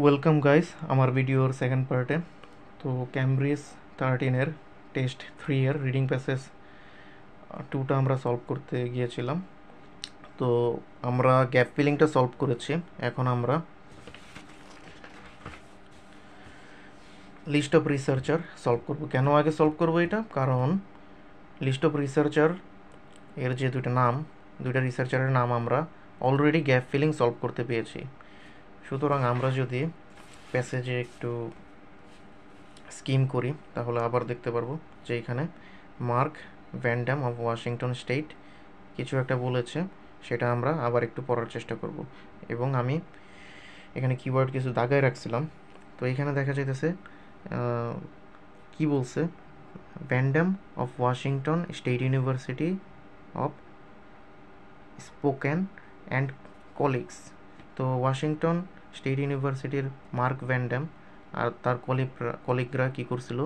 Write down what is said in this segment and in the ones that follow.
Welcome guys আমার ভিডিওর second পার্টে। তো ক্যামব্রিজ 13-এর টেস্ট 3 এর রিডিং প্যাসেজ 2টা আমরা সলভ করতে গিয়েছিলাম। তো আমরা গ্যাপ ফিলিংটা সলভ করেছি। এখন আমরা লিস্ট অফ রিসার্চার সলভ করব। কেন আগে সলভ করব এটা? কারণ লিস্ট অফ রিসার্চার এর যে দুইটা রিসার্চারের নাম আমরা অলরেডি গ্যাপ ফিলিং সলভ করতে পেয়েছি। সুতরাং আমরা যদি প্যাসেজে একটু স্কিম করি তাহলে আবার দেখতে পারবো যে এখানে মার্ক ভ্যান্ডাম অফ ওয়াশিংটন স্টেট কিছু একটা বলেছে, সেটা আমরা আবার একটু পড়ার চেষ্টা করব। এবং আমি এখানে কিওয়ার্ড কিছু দাগায় রাখছিলাম। তো এখানে দেখা যাইতেছে কি বলছে, VanDam of Washington State University of Spokane and colleagues. তো ওয়াশিংটন স্টেট ইউনিভার্সিটির মার্ক ভ্যান্ডাম আর তার কলিগরা কী করছিল,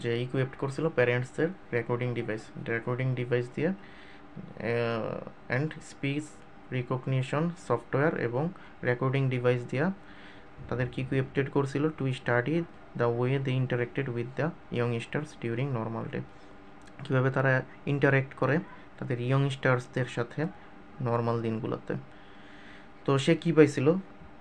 যে ইকুইপড করছিল প্যারেন্টসদের রেকর্ডিং ডিভাইস দিয়ে অ্যান্ড স্পিচ রিকগনিশন সফটওয়্যার এবং রেকর্ডিং ডিভাইস দিয়া তাদেরকে ইকুইপটেড করছিল to study the way they interacted with the youngsters during normal day. কীভাবে তারা ইন্টারেক্ট করে তাদের ইয়ংস্টার্সদের সাথে নর্মাল দিনগুলোতে। তো সে কী পাইছিল,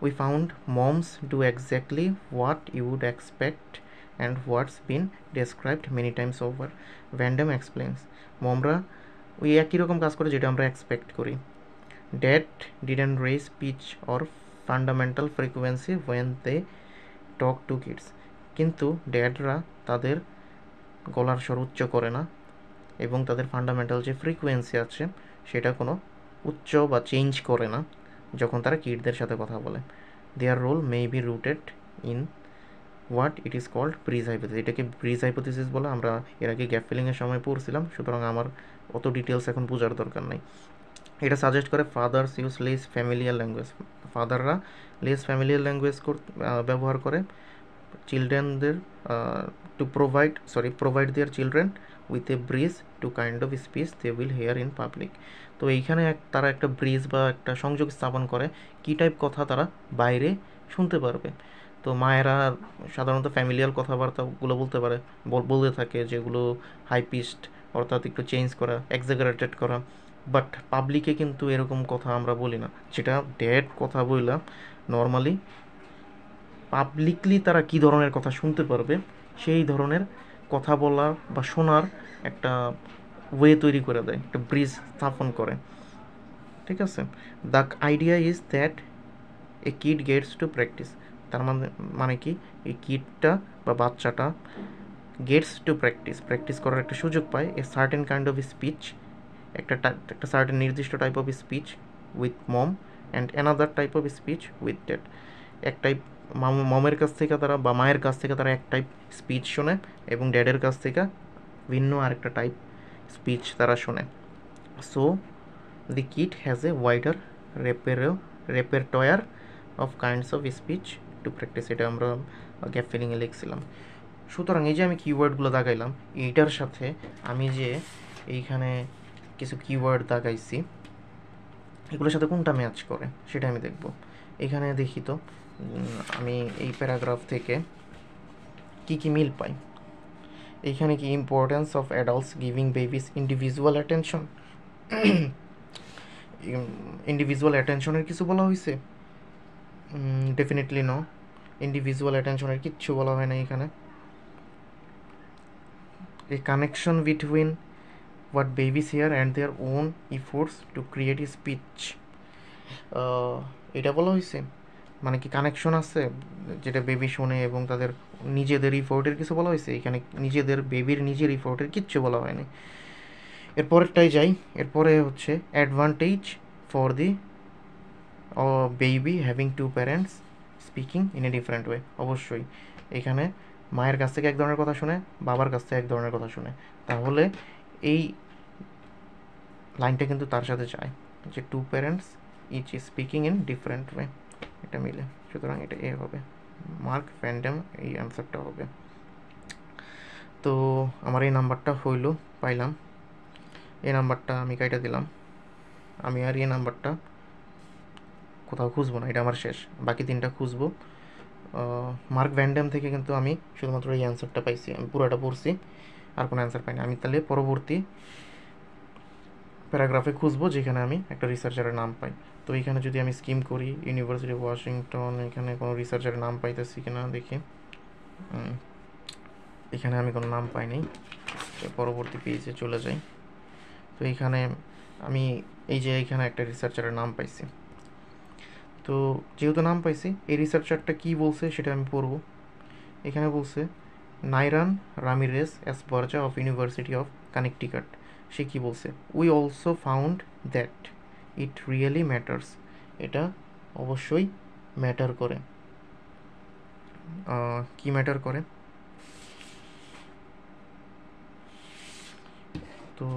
we found moms do exactly what you would expect and what's been described many times over. VanDam explains, মমরা ওই একই রকম কাজ করে যেটা আমরা এক্সপেক্ট করি। Dad didn't raise pitch or fundamental frequency when they talk to kids. কিন্তু ড্যাডরা তাদের গলার স্বর উচ্চ করে না এবং তাদের ফান্ডামেন্টাল যে ফ্রিকোয়েন্সি আছে সেটা কোনো উচ্চ বা চেঞ্জ করে না যখন তারা কিডদের সাথে কথা বলে। Their role may be rooted in what it is called bridge hypothesis. এটাকে ব্রিজ হাইপোথিসিস বলে, আমরা এর আগে গ্যাপ ফিলিংয়ের সময় পড়ছিলাম, সুতরাং আমার অত ডিটেলস এখন বোঝার দরকার নেই। এটা সাজেস্ট করে fathers use less familiar language. ফাদাররা লেস ফ্যামিলিয়ার ল্যাঙ্গুয়েজ ব্যবহার করে চিলড্রেনদের to provide their children with a bridge to kind of speech they will hear in public. তো এইখানে তারা একটা ব্রিজ বা একটা সংযোগ স্থাপন করে কী টাইপ কথা তারা বাইরে শুনতে পারবে। তো মায়েরা সাধারণত ফ্যামিলিয়াল কথাবার্তাগুলো বলতে থাকে যেগুলো হাই পিচড, অর্থাৎ একটু চেঞ্জ করা, এক্সাজারেটেড করা। বাট পাবলিকে কিন্তু এরকম কথা আমরা বলি না, যেটা ড্যাড কথা বললাম নর্মালি পাবলিকলি তারা কী ধরনের কথা শুনতে পারবে সেই ধরনের কথা বলা বা শোনার একটা ওয়ে তৈরি করে দেয়, একটা ব্রিজ স্থাপন করে। ঠিক আছে, the idea is that a kid gets to practice. তার মানে কি, এই কিডটা বা বাচ্চাটা গেটস টু প্র্যাকটিস করার একটা সুযোগ পায় a certain kind of speech, একটা সার্টেন নির্দিষ্ট type of speech with mom and another type of speech with dad. এক টাইপ মমের কাছ থেকে তারা বা মায়ের কাছ থেকে তারা এক টাইপ স্পিচ শোনে এবং ড্যাডের কাছ থেকে ভিন্ন আরেকটা টাইপ স্পিচ তারা শোনে। So the kid has a wider repertoire of kinds of speech to practice. এটা আমরা গ্যাপ ফিলিংয়ে লিখছিলাম। সুতরাং এই যে আমি কিওয়ার্ডগুলো দাগাইলাম, এইটার সাথে আমি যে এইখানে কিছু কিওয়ার্ড দাগাইছি এগুলোর সাথে কোনটা ম্যাচ করে সেটা আমি দেখব। এখানে দেখি তো আমি এই প্যারাগ্রাফ থেকে কি কি মিল পাই। এইখানে কি importance of adults giving babies individual attention, individual অ্যাটেনশনের কিছু বলা হয়েছে? ডেফিনেটলি নো, ইন্ডিভিজুয়াল অ্যাটেনশনের কিচ্ছু বলা হয় না এখানে। A connection between what babies hear and their own efforts to create a speech, এটা বলা হয়েছে। মানে কি কানেকশন আছে যেটা বেবি শোনে এবং তাদের নিজেদের ইফোর্টের কিছু বলা হয়েছে? এখানে বেবির নিজের ইফোর্টের কিচ্ছু বলা হয়নি। এরপরেরটাই যাই, এরপরে হচ্ছে advantage for the baby having to parents speaking in a different way. অবশ্যই এখানে মায়ের কাছ থেকে এক ধরনের কথা শুনে, বাবার কাছ থেকে এক ধরনের কথা শুনে, তাহলে এই লাইনটা কিন্তু তার সাথে যায় যে two parents each speaking in different way, এটা মিলে। সুতরাং এটা এ হবে, মার্ক ভ্যান্ডাম এই অ্যান্সারটা হবে। তো আমার এই নাম্বারটা পাইলাম, এই নাম্বারটা আমি কাইটা দিলাম। আমি আর এই নাম্বারটা কোথাও খুঁজবো না, এটা আমার শেষ। বাকি তিনটা খুঁজবো, মার্ক ভ্যান্ডাম থেকে কিন্তু আমি শুধুমাত্র এই অ্যান্সারটা পাইছি, আমি পুরোটা পড়ছি, আর কোনো অ্যান্সার পাইনি। আমি তাহলে পরবর্তী প্যারাগ্রাফে খুঁজবো যেখানে আমি একটা রিসার্চারের নাম পাই। তো এখানে যদি আমি স্কিম করি ইউনিভার্সিটি অফ ওয়াশিংটন, এখানে কোনো রিসার্চারের নাম পাইতেছি কিনা দেখি। এখানে আমি কোনো নাম পাইনি। পরবর্তী পেজে চলে যাই। তো এখানে আমি এই যে এখানে একটা রিসার্চারের নাম পাইছি। তো যেহেতু নাম পাইছি, এই রিসার্চারটা কী বলছে সেটা আমি পড়ব। এখানে বলছে Nairan Ramirez Esparza of University of Connecticut. সে কী বলছে? We also found that it really matters. এটা অবশ্যই ম্যাটার করে। কি ম্যাটার করে? তো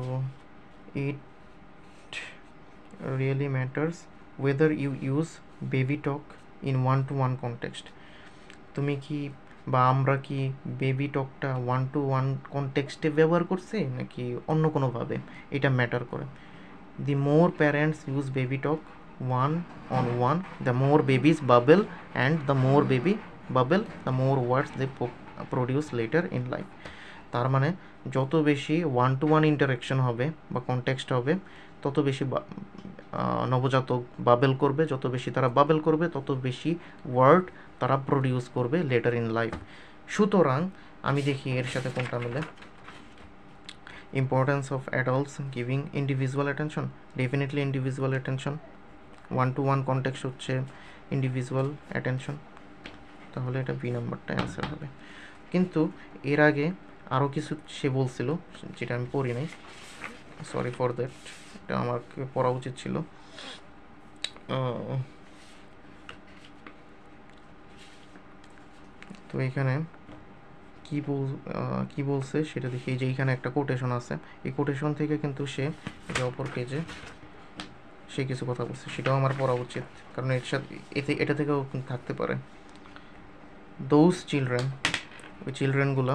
it really matters whether you use baby talk in one to one context. তুমি কি বা আমরা কি বেবি টকটা ওয়ান টু ওয়ান কনটেক্সটে ব্যবহার করছি নাকি অন্য কোনোভাবে, এটা ম্যাটার করে। The more parents use baby talk one on one, the more babies babble, and the more baby babble the more words they produce later in life. তার মানে যত বেশি ওয়ান টু ওয়ান ইন্টারাকশন হবে বা context হবে, তত বেশি নবজাতক বাবেল করবে, যত বেশি তারা বাবেল করবে তত বেশি ওয়ার্ড তারা প্রডিউস করবে লেটার ইন লাইফ। সুতরাং আমি দেখি এর সাথে কোনটা মিলে। Importance of adults giving individual attention, definitely individual attention. One to one context হচ্ছে ইন্ডিভিজুয়াল অ্যাটেনশন, তাহলে এটা বি নাম্বারটা অ্যান্সার হবে। কিন্তু এর আগে আরও কিছু সে বলছিল যেটা আমি পড়ি নাই, সরি ফর দ্যাট, এটা আমাকে পড়া উচিত ছিল। তো এখানে কি বলছে সেটা দেখি। এই যে এইখানে একটা কোটেশন আছে, এই কোটেশন থেকে কিন্তু সে যে অপর পেজে সে কিছু কথা বলছে, সেটাও আমার পড়া উচিত, কারণ এর সাথে এটা থেকেও থাকতে পারে। দোজ চিলড্রেন, ওই চিলড্রেনগুলো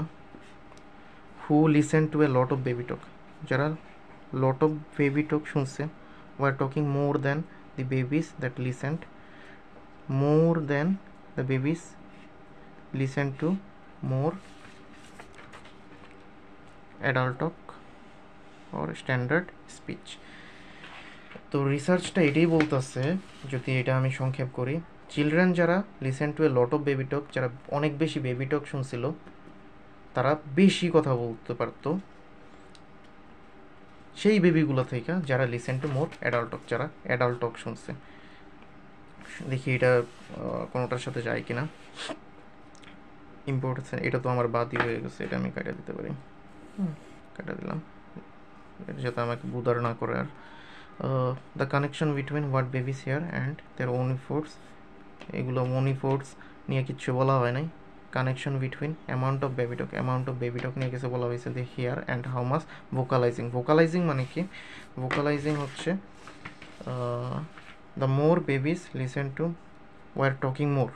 who listen to a lot of baby talk, যারা লট অফ বেবি টক শুনছে, were talking more than the babies that listened, more than the babies listen to more adult talk or standard speech. তো রিসার্চটা এটাই বলতেছে, যদি এটা আমি সংক্ষেপ করি, চিলড্রেন যারা listen to a lot of baby talk, যারা অনেক বেশি বেবি টক শুনছিল, তারা বেশি কথা বলতে পারত সেই বেবিগুলো থেকে যারা লিসেন টু মোর অ্যাডাল্ট টক, যারা অ্যাডাল্ট টক শুনছে। দেখি এটা কোনোটার সাথে যায় কিনা। ইম্পর্টেন্স, এটা তো আমার বাদই হয়ে গেছে, এটা আমি কাটা দিতে পারি। কাটা দিলাম, এটা যাতে আমাকে বুদার না করে। আর the connection between what babies hear and their own efforts, এগুলো ওন ইফোর্টস নিয়ে কিচ্ছু বলা হয় নাই। Connection between amount of baby talk নিয়ে কিছু বলা হয়েছে, the hear and how much vocalizing. Vocalizing মানে কি? ভোকালাইজিং হচ্ছে the more babies listen to were talking more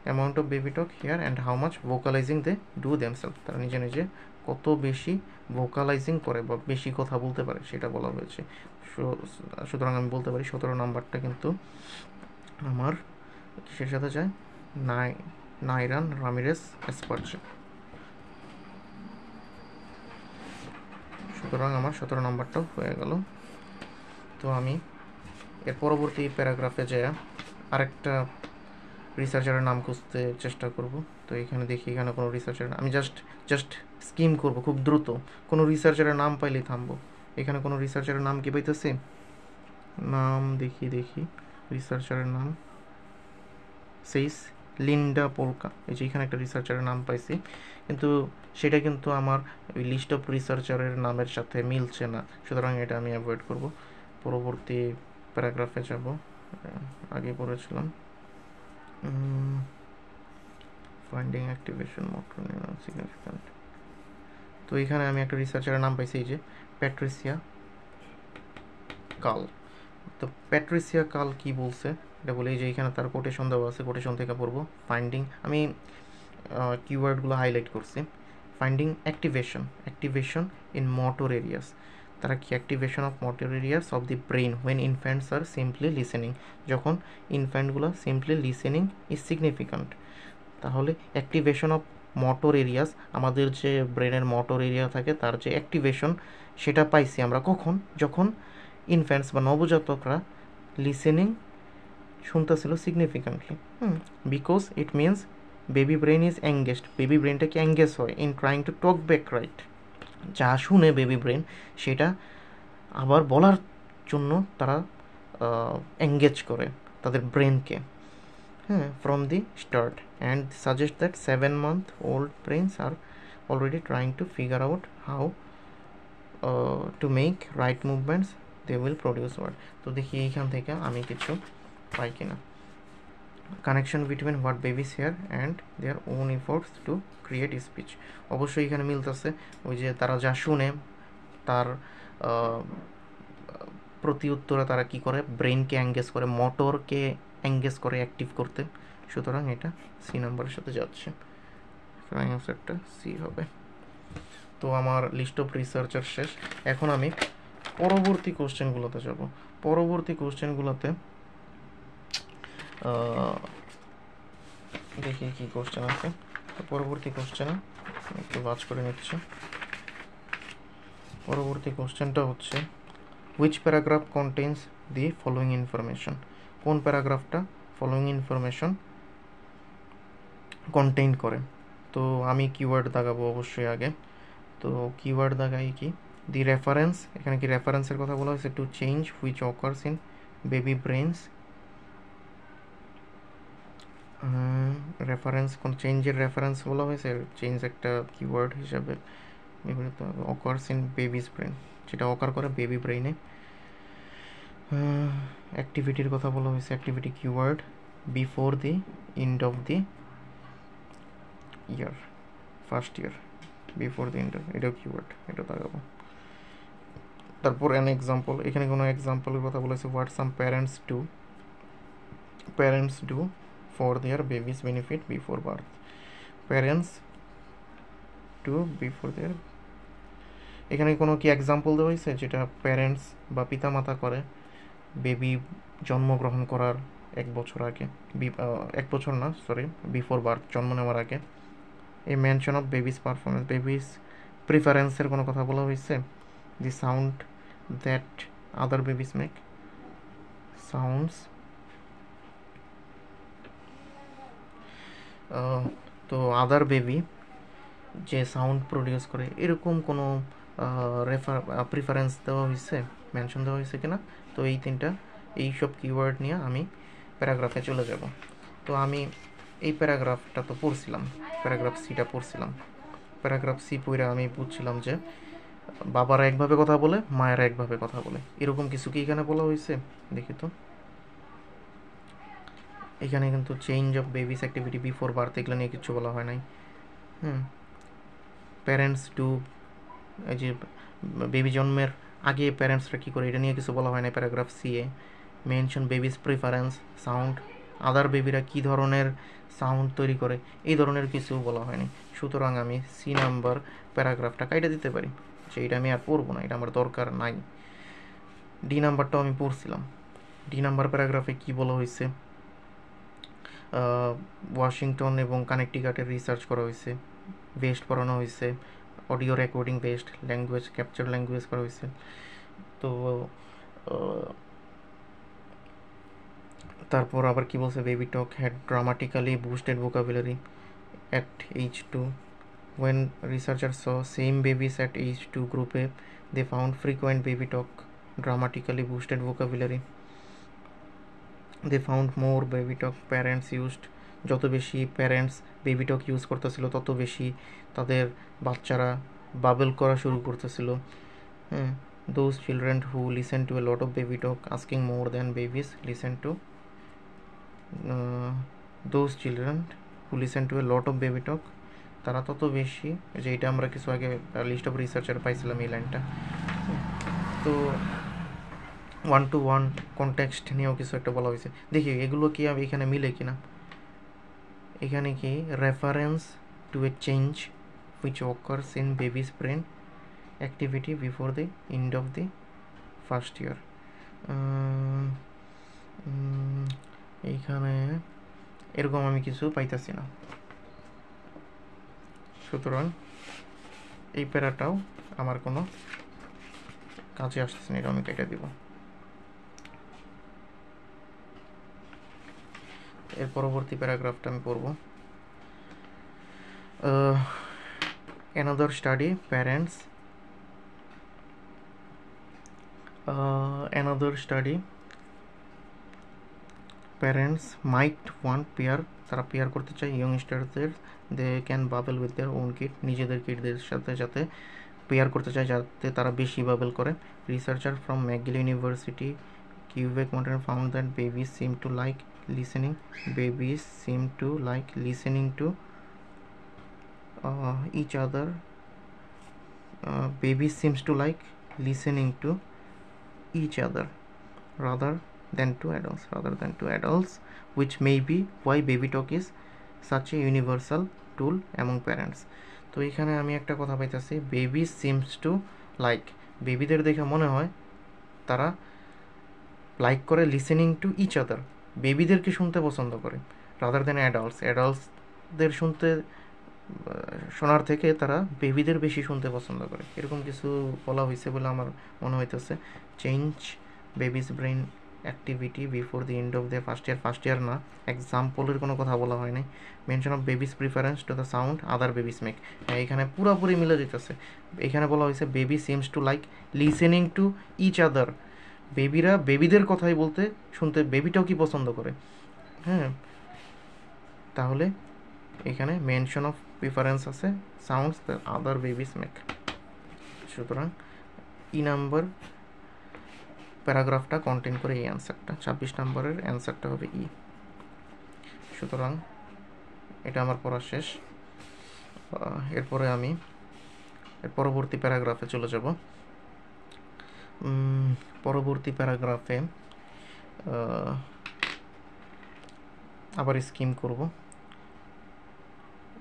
amount of baby talk hear and how much vocalizing they do themself, তারা নিজে নিজে কত বেশি ভোকালাইজিং করে বা বেশি কথা বলতে পারে সেটা বলা হয়েছে। সুতরাং আমি বলতে পারি 17 নাম্বারটা কিন্তু আমার কিসের সাথে যায়? নাইরান রামিরেস এসপার্জা। সুতরাং আমার 17 নাম্বারটাও হয়ে গেল। তো আমি এর পরবর্তী প্যারাগ্রাফে যায় আরেকটা রিসার্চারের নাম খুঁজতে চেষ্টা করব। তো এখানে দেখি এখানে কোনো রিসার্চার, আমি জাস্ট স্কিম করব খুব দ্রুত, কোনো রিসার্চারের নাম পাইলেই থামবো। এখানে কোনো রিসার্চারের নাম কি পাইতেছে? নাম দেখি রিসার্চারের নাম সেইস লিন্ডা পোলকা। এই যে এখানে একটা রিসার্চারের নাম পাইছি, কিন্তু সেটা কিন্তু আমার ওই লিস্ট অফ রিসার্চারের নামের সাথে মিলছে না, সুতরাং এটা আমি অ্যাভয়েড করব। পরবর্তী প্যারাগ্রাফে যাব, আগে পড়েছিলাম finding activation motor neuron significant. তো এখানে আমি একটা রিসার্চারের নাম পাইছি, এই যে প্যাট্রিসিয়া কাল। তো প্যাট্রিসিয়া কাল কি বলছে এটা বলে, এই যে এখানে তার কোটেশন দেওয়া আছে, কোটেশন থেকে পড়বো। ফাইন্ডিং, আমি কিওয়ার্ডগুলো হাইলাইট করছি। Finding activation in motor areas, তারা কি activation of motor areas of the brain when infants are simply listening, যখন ইনফ্যান্টগুলো সিম্পলি লিসেনিং ইজ সিগনিফিক্যান্ট। তাহলে অ্যাক্টিভেশন অফ মোটর এরিয়াস, আমাদের যে ব্রেনের মোটর এরিয়া থাকে তার যে অ্যাক্টিভেশন সেটা পাইছি আমরা কখন, যখন ইনফ্যান্টস বা নবজাতকরা লিসেনিং শুনতেছিল significantly. Because it means baby brain is engaged, baby ব্রেনটা কি এঙ্গেজ হয় in trying to talk back, right? যা শুনে বেবি ব্রেন সেটা আবার বলার জন্য তারা এঙ্গেজ করে তাদের ব্রেনকে, হ্যাঁ, from the start. And suggest that 7-month-old brains are already trying to figure out how to make right movements, they will produce word. তো দেখি এইখান থেকে আমি কিছু পাই কিনা। Connection between what babies hear and their own efforts to create speech. অবশ্যই এখানে মিলতেছে, ওই যে তারা যা শুনে তার প্রতি উত্তরে তারা কি করে, ব্রেনকে এঙ্গেজ করে, মোটরকে এঙ্গেজ করে অ্যাক্টিভ করতে। সুতরাং এটা সি নাম্বারের সাথে যাচ্ছে, অ্যান্সারটা সি হবে। তো আমার লিস্ট অফ রিসার্চার শেষ। এখন আমি পরবর্তী কোশ্চেনগুলোতে যাব। পরবর্তী কোশ্চেনগুলোতে দেখি কি কোশ্চেন আছে। তো পরবর্তী কোশ্চেনে একটু বাজ করে নিচ্ছি। পরবর্তী কোশ্চেনটা হচ্ছে which paragraph contains the following information. কোন প্যারাগ্রাফটা ফলোয়িং ইনফরমেশন কন্টেইন করে। তো আমি কিওয়ার্ড দাগাবো অবশ্যই আগে। তো কিওয়ার্ড দাগাই কি, দি রেফারেন্স, এখানে কি রেফারেন্সের কথা বলা হয়েছে, to change which occurs in baby brains. Reference, কোন চেঞ্জের রেফারেন্স বলা হয়েছে, চেঞ্জ একটা কিওয়ার্ড হিসাবে ব্যবহৃত হবে। অকার্স ইন বেবিস ব্রেন, যেটা অকার করে বেবি ব্রেইনে। অ্যাক্টিভিটির কথা বলা হয়েছে, activity keyword before the end of the year, first year, before the and, এটাও কিওয়ার্ড, এটা দেখাবো। তারপর অ্যান এক্সাম্পল, এখানে কোনো এক্সাম্পলের কথা বলেছে, what some parents do for their babies benefit before birth. Parents do before their, এখানে কোনো কি এক্সাম্পল দেওয়া হয়েছে যেটা প্যারেন্টস বা পিতামাতা করে বেবি জন্মগ্রহণ করার 1 বছর আগে, 1 বছর না সরি, বিফোর বার্থ, জন্ম নেওয়ার আগে। এই mention of babies performance, babies প্রিফারেন্সের কোনো কথা বলা হয়েছে। The sound that other babies make, sounds. তো আদার বেবি যে সাউন্ড প্রডিউস করে, এরকম কোনো প্রিফারেন্স দেওয়া হয়েছে, মেনশন দেওয়া হয়েছে কিনা। তো এই তিনটা, এইসব কিওয়ার্ড নিয়ে আমি প্যারাগ্রাফে চলে যাব। তো আমি এই প্যারাগ্রাফটা তো পড়ছিলাম, প্যারাগ্রাফ সিটা পড়ছিলাম। প্যারাগ্রাফ সি পড়ে আমি বুঝছিলাম যে বাবারা একভাবে কথা বলে, মায়েরা একভাবে কথা বলে, এরকম কিছু কি এখানে বলা হয়েছে। দেখি তো, এখানে কিন্তু change of babies activity before birth এগুলো নিয়ে কিছু বলা হয় নাই। প্যারেন্টস ডু, এই যে বেবি জন্মের আগে প্যারেন্টসরা কী করে, এটা নিয়ে কিছু বলা হয় না প্যারাগ্রাফ সি এ। মেনশন বেবিস প্রিফারেন্স, সাউন্ড, আদার বেবিরা কী ধরনের সাউন্ড তৈরি করে, এই ধরনের কিছু বলা হয়নি। সুতরাং আমি সি নাম্বার প্যারাগ্রাফটা কাইটে দিতে পারি, যে এটা আমি আর পড়বো না, এটা আমার দরকার নাই। ডি নাম্বারটাও আমি পড়ছিলাম। ডি নাম্বার প্যারাগ্রাফে কী বলা হয়েছে, ওয়াশিংটন এবং কানেকটিকাটের রিসার্চ করা হয়েছে, বেস্ট পড়ানো হয়েছে, audio recording based language, capture language করা হয়েছে। তো তারপর আবার কি বলছে, baby talk had dramatically boosted vocabulary at age 2. When researchers saw same babies at age 2 group A, they found frequent baby talk dramatically boosted vocabulary. They found more baby talk parents used, যত বেশি parents baby টক use করতেছিল তত বেশি তাদের বাচ্চারা bubble করা শুরু করতেছিল। Those children who listen to a lot of baby talk asking more than babies listen to, those children who listen to a lot of baby talk, তারা তত বেশি, যে এটা আমরা কিছু আগে লিস্ট অফ রিসার্চার পাইছিলাম এই লাইনটা। তো 1-to-1 কনটেক্সট নিয়েও কিছু একটা বলা হয়েছে। দেখি এগুলো কি এখানে মিলে কিনা। এখানে কি reference to A change which occurs in babies brain, activity before the end of the first year. এইখানে এরকম আমি কিছু পাইতেছি না, সুতরাং এই প্যারাটাও আমার কোনো কাজে আসতেছে না, এটা আমি কেটে দিব। এর পরবর্তী প্যারাগ্রাফটা আমি পড়ব। another study parents might want pair, তারা পেয়ার করতে চায় ইয়ংস্টারদের, they can babble with their own kid, নিজেদের কিডদের সাথে যাতে পেয়ার করতে চায় যাতে তারা বেশি বাবেল করে। Researcher from McGill university Quebec Montana found that babies seem to like listening to each other. Babies seems to like listening to each other rather than to adults, which may be why baby talk is such a universal tool among parents. তো এখানে আমি একটা কথা পাইতেছি, baby seems to like, বেবিদের দেখে মনে হয় তারা লাইক করে লিসেনিং টু ইচ আদার, বেবিদেরকে শুনতে পছন্দ করে, রাদার দেন অ্যাডাল্টসদের শোনার থেকে তারা বেবিদের বেশি শুনতে পছন্দ করে, এরকম কিছু বলা হয়েছে বলে আমার মনে হইতেছে। Change babies brain activity before the end of the first year না, এক্সাম্পলের কোনো কথা বলা হয় নাই। Mention of babies preference to the sound other babies make, এখানে পুরোপুরি মিলে যেতেছে। এখানে বলা হয়েছে baby seems to like listening to each other, বেবিরা বেবিদের কথাই বলতে শুনতে বেবিটাও কি পছন্দ করে। হ্যাঁ, তাহলে এখানে মেনশন অফ প্রিফারেন্স আছে sounds the other babies make, সুতরাং নাম্বার প্যারাগ্রাফটা কন্টেন করে এই অ্যান্সারটা, 26 নম্বরের অ্যান্সারটা হবে সুতরাং এটা আমার পড়া শেষ। এরপরে আমি এর পরবর্তী প্যারাগ্রাফে চলে যাব। পরবর্তী প্যারাগ্রাফে আবার স্কিম করব,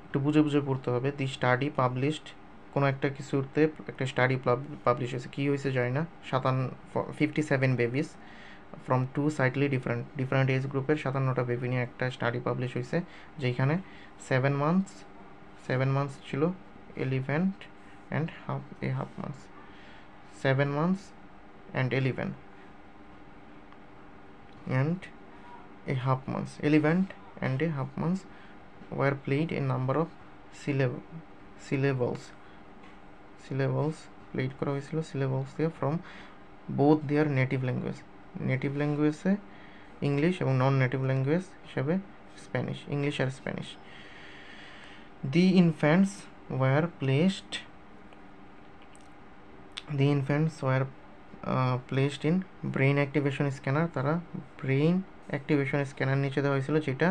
একটু বুঝে বুঝে পড়তে হবে। দি স্টাডি পাবলিশড, কোনো একটা কিছুতে একটা স্টাডি পাবলিশ হয়েছে, কী হয়েছে জানি না, 57 বেবিস ফ্রম 2 সাইডলি ডিফারেন্ট এজ গ্রুপের 57টা বেবি নিয়ে একটা স্টাডি পাবলিশ হয়েছে, যেখানে 7 মান্থস ছিল 11 and half months, 7 months and 11 and a half months, 11 and a half months were played a number of syllables played করা হয়েছিল syllables দিয়ে from both their native language English এবং non native language হিসেবে Spanish, English আর Spanish. The infants were placed in brain activation scanner, তারা brain activation scanner নিচে দেওয়া হয়েছিল যেটা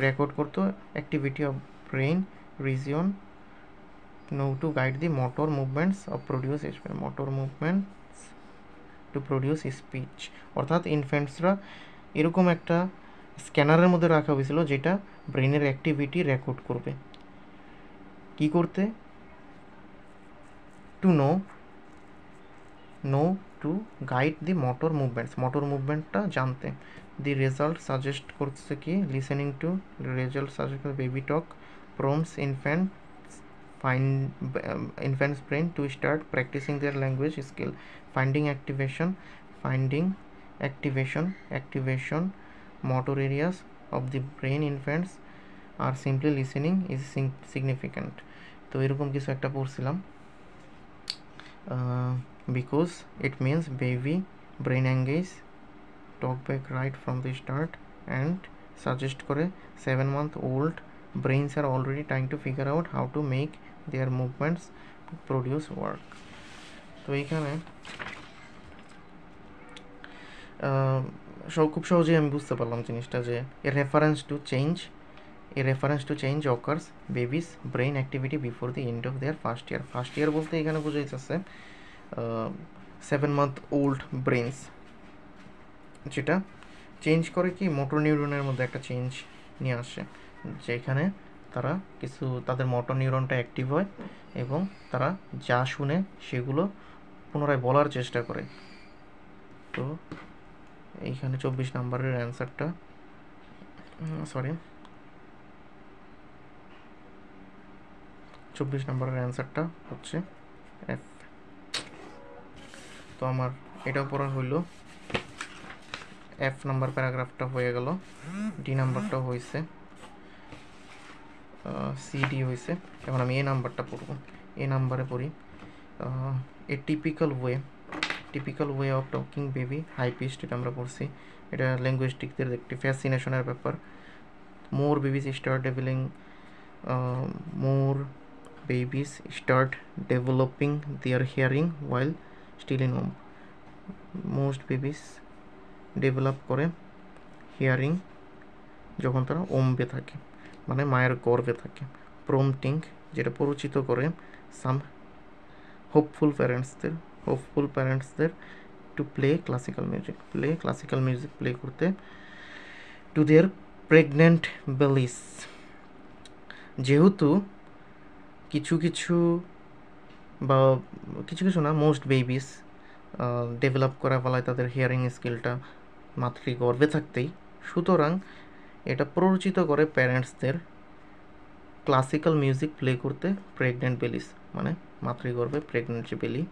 রেকর্ড করতো activity of brain region to guide the motor movements to produce speech. অর্থাৎ ইনফ্যান্টসরা এরকম একটা স্ক্যানারের মধ্যে রাখা হয়েছিল যেটা ব্রেইনের অ্যাক্টিভিটি রেকর্ড করবে, কি করতে, to know to guide the motor মুভমেন্টটা জানতে। দি রেজাল্ট সাজেস্ট করছে কি, লিসেনিং টু রেজাল্ট সাজেস্ট করে baby talk prompts infants brain to start practicing their language skill. Finding activation motor areas of the brain infants are simply listening is significant. তো এরকম কিছু একটা পড়ছিলাম, because it means baby brain engage talk back right from the start and suggest করে 7-month-old brains are already trying to figure out how to make their movements produce work. তো এইখানে খুব সহজেই আমি বুঝতে পারলাম জিনিসটা, যে এ reference to change occurs babies brain activity before the end of their first year বলতে এখানে বোঝাইতেছে 7-month-old ব্রেইনস, যেটা চেঞ্জ করে কি মোটর নিউরনের মধ্যে একটা চেঞ্জ নিয়ে আসে, যেখানে তারা কিছু তাদের মোটর নিউরনটা অ্যাক্টিভ হয় এবং তারা যা শুনে সেগুলো পুনরায় বলার চেষ্টা করে। তো এইখানে 24 নম্বরের অ্যান্সারটা সরি 24 নম্বরের অ্যান্সারটা হচ্ছে এফ। তো আমার এটা পড়া হইলো, এফ নাম্বার প্যারাগ্রাফটা হয়ে গেল, ডি নাম্বারটাও হয়েছে, সিডি হয়েছে। এখন আমি এ নাম্বারটা পড়ব। এ নাম্বারে পড়ি a typical way of talking baby high pitched, এটা আমরা পড়ছি। এটা ল্যাঙ্গুয়েস্টিকদের একটি ফ্যাসিনেশনের ব্যাপার। More babies start developing their hearing while still in home. Most babies develop করে হিয়ারিং যখন তারা ওম্বে থাকে, মানে মায়ের গর্ভে থাকে। প্রম্পটিং, যেটা পরিচিত করে সাম হোপফুল প্যারেন্টসদের to play classical music play করতে টু দেয়ার প্রেগনেন্ট বেলিস। যেহেতু কিছু না, মোস্ট বেবিস ডেভেলপ করা ফেলায় তাদের হিয়ারিং স্কিলটা মাতৃগর্ভে থাকতেই, সুতরাং এটা প্ররোচিত করে প্যারেন্টসদের ক্লাসিক্যাল মিউজিক প্লে করতে প্রেগনেন্ট বেলিস, মানে মাতৃগর্ভে প্রেগনেন্ট যে বেলি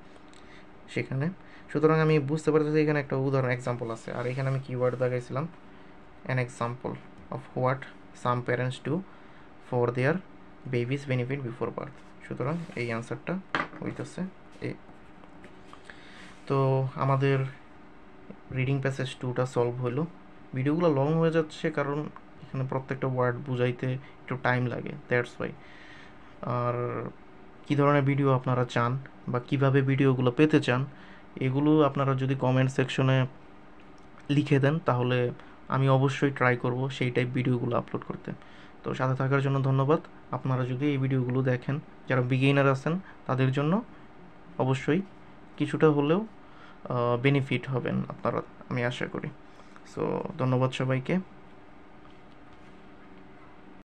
সেখানে। সুতরাং আমি বুঝতে পারতেছি এখানে একটা উদাহরণ এক্সাম্পল আছে, আর এখানে আমি কিওয়ার্ড দেখাইছিলাম an example of what some parents do for their babies benefit before birth. সুতরাং এই অ্যান্সারটা হইতেছে এ। তো আমাদের রিডিং প্যাসেজ 2টা সলভ হলো। ভিডিওগুলো লং হয়ে যাচ্ছে কারণ এখানে প্রত্যেকটা ওয়ার্ড বুঝাইতে একটু টাইম লাগে, দ্যাটস ওয়াই। আর কী ধরনের ভিডিও আপনারা চান বা কিভাবে ভিডিওগুলো পেতে চান, এগুলো আপনারা যদি কমেন্ট সেকশনে লিখে দেন তাহলে আমি অবশ্যই ট্রাই করব সেই টাইপ ভিডিওগুলো আপলোড করতে। তো সাথে থাকার জন্য ধন্যবাদ। আপনারা যদি এই ভিডিওগুলো দেখেন, যারা বিগিনার আছেন তাদের জন্য অবশ্যই কিছুটা হলেও বেনিফিট হবেন আপনারা, আমি আশা করি। সো ধন্যবাদ সবাইকে।